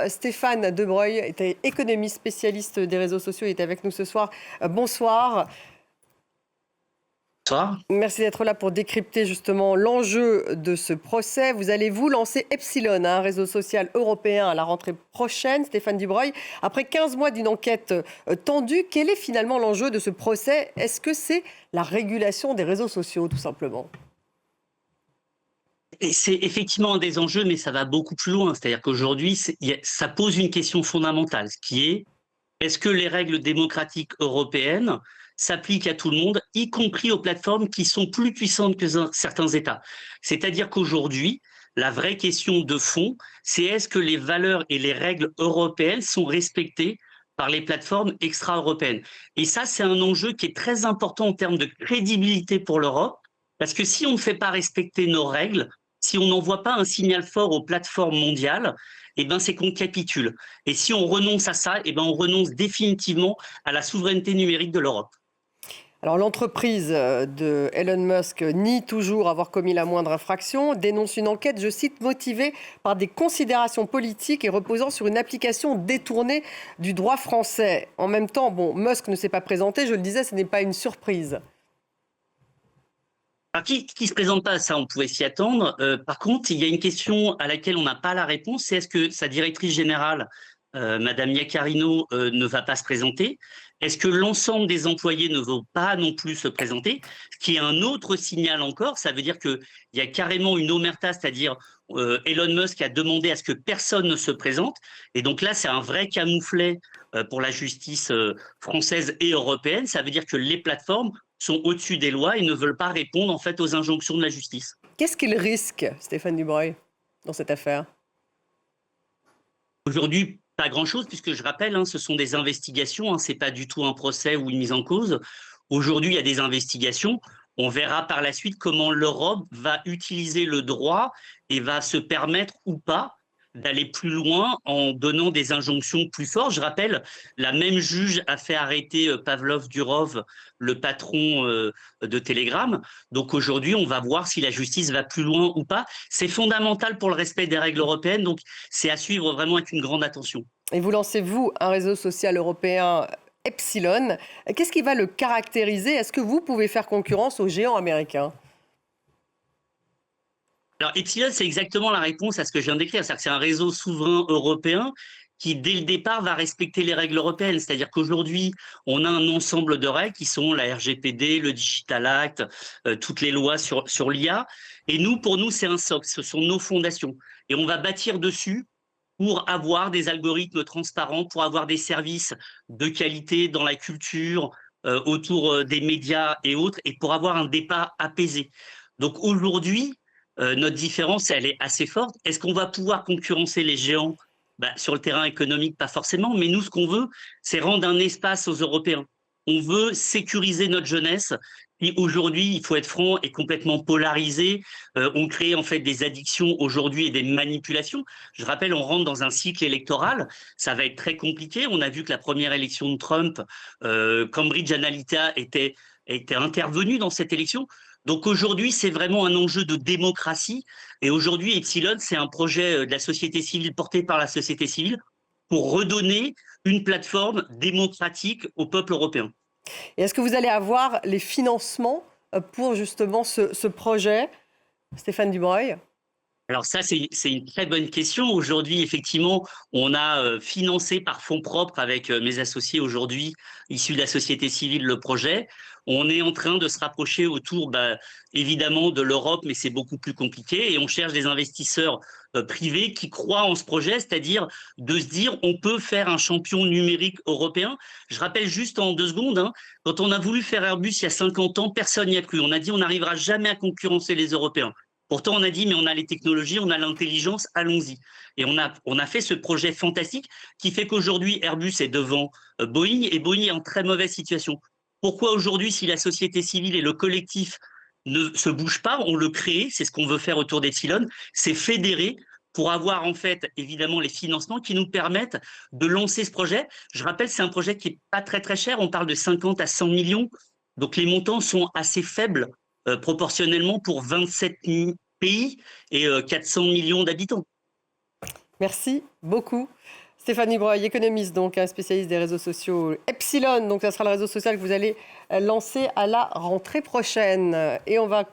Stéphane De Breuil est économiste spécialiste des réseaux sociaux. Il est avec nous ce soir. Bonsoir. Bonsoir. Merci d'être là pour décrypter justement l'enjeu de ce procès. Vous allez vous lancer Epsilon, un réseau social européen à la rentrée prochaine. Stéphane Dubreuil, après 15 mois d'une enquête tendue, quel est finalement l'enjeu de ce procès? Est-ce que c'est la régulation des réseaux sociaux, tout simplement? Et c'est effectivement un des enjeux, mais ça va beaucoup plus loin. C'est-à-dire qu'aujourd'hui, ça pose une question fondamentale, qui est: est-ce que les règles démocratiques européennes s'appliquent à tout le monde, y compris aux plateformes qui sont plus puissantes que certains États? C'est-à-dire qu'aujourd'hui, la vraie question de fond, c'est est-ce que les valeurs et les règles européennes sont respectées par les plateformes extra-européennes? Et ça, c'est un enjeu qui est très important en termes de crédibilité pour l'Europe, parce que si on ne fait pas respecter nos règles, si on n'envoie pas un signal fort aux plateformes mondiales, eh ben, c'est qu'on capitule. Et si on renonce à ça, eh ben, on renonce définitivement à la souveraineté numérique de l'Europe. Alors l'entreprise de Elon Musk nie toujours avoir commis la moindre infraction, dénonce une enquête, je cite, motivée par des considérations politiques et reposant sur une application détournée du droit français. En même temps, Musk ne s'est pas présenté, je le disais, ce n'est pas une surprise. Alors, qui se présente pas à ça, on pouvait s'y attendre. Par contre, il y a une question à laquelle on n'a pas la réponse, c'est est-ce que sa directrice générale, Madame Iaccarino, ne va pas se présenter? Est-ce que l'ensemble des employés ne vont pas non plus se présenter? Ce qui est un autre signal encore, ça veut dire qu'il y a carrément une omerta, c'est-à-dire Elon Musk a demandé à ce que personne ne se présente. Et donc là, c'est un vrai camouflet pour la justice française et européenne. Ça veut dire que les plateformes sont au-dessus des lois et ne veulent pas répondre en fait aux injonctions de la justice. Qu'est-ce qu'il risque, Stéphane Dubreuil, dans cette affaire? Aujourd'hui, pas grand-chose, puisque je rappelle, ce sont des investigations, ce n'est pas du tout un procès ou une mise en cause. Aujourd'hui, il y a des investigations. On verra par la suite comment l'Europe va utiliser le droit et va se permettre ou pas d'aller plus loin en donnant des injonctions plus fortes. Je rappelle, la même juge a fait arrêter Pavlov Durov, le patron de Telegram. Donc aujourd'hui, on va voir si la justice va plus loin ou pas. C'est fondamental pour le respect des règles européennes, donc c'est à suivre vraiment avec une grande attention. Et vous lancez, vous, un réseau social européen Epsilon. Qu'est-ce qui va le caractériser? Est-ce que vous pouvez faire concurrence aux géants américains? Alors, Epsilon, c'est exactement la réponse à ce que je viens d'écrire. C'est-à-dire que c'est un réseau souverain européen qui, dès le départ, va respecter les règles européennes. C'est-à-dire qu'aujourd'hui, on a un ensemble de règles qui sont la RGPD, le Digital Act, toutes les lois sur l'IA. Et nous, pour nous, c'est un socle. Ce sont nos fondations. Et on va bâtir dessus pour avoir des algorithmes transparents, pour avoir des services de qualité dans la culture, autour des médias et autres, et pour avoir un débat apaisé. Donc aujourd'hui, notre différence, elle est assez forte. Est-ce qu'on va pouvoir concurrencer les géants? Sur le terrain économique, pas forcément, mais nous, ce qu'on veut, c'est rendre un espace aux Européens. On veut sécuriser notre jeunesse qui, aujourd'hui, il faut être franc, est complètement polarisée. On crée en fait des addictions aujourd'hui et des manipulations. Je rappelle, on rentre dans un cycle électoral. Ça va être très compliqué. On a vu que la première élection de Trump, Cambridge Analytica était intervenu dans cette élection. Donc aujourd'hui, c'est vraiment un enjeu de démocratie. Et aujourd'hui, Epsilon, c'est un projet de la société civile porté par la société civile pour redonner une plateforme démocratique au peuple européen. Et est-ce que vous allez avoir les financements pour justement ce projet, Stéphane Dubreuil? Alors ça, c'est une très bonne question. Aujourd'hui, effectivement, on a financé par fonds propres avec mes associés aujourd'hui, issus de la société civile, le projet. On est en train de se rapprocher autour, évidemment, de l'Europe, mais c'est beaucoup plus compliqué. Et on cherche des investisseurs privés qui croient en ce projet, c'est-à-dire de se dire, on peut faire un champion numérique européen. Je rappelle juste en 2 secondes, quand on a voulu faire Airbus il y a 50 ans, personne n'y a cru. On a dit, on n'arrivera jamais à concurrencer les Européens. Pourtant, on a dit, mais on a les technologies, on a l'intelligence, allons-y. Et on a fait ce projet fantastique qui fait qu'aujourd'hui, Airbus est devant Boeing et Boeing est en très mauvaise situation. Pourquoi aujourd'hui, si la société civile et le collectif ne se bougent pas, on le crée, c'est ce qu'on veut faire autour d'Epsilon, c'est fédérer pour avoir en fait évidemment les financements qui nous permettent de lancer ce projet. Je rappelle, c'est un projet qui n'est pas très très cher, on parle de 50 à 100 millions, donc les montants sont assez faibles proportionnellement pour 27 pays et 400 millions d'habitants. Merci beaucoup. Stéphanie Breuil, économiste, donc un spécialiste des réseaux sociaux Epsilon. Donc, ça sera le réseau social que vous allez lancer à la rentrée prochaine. Et on va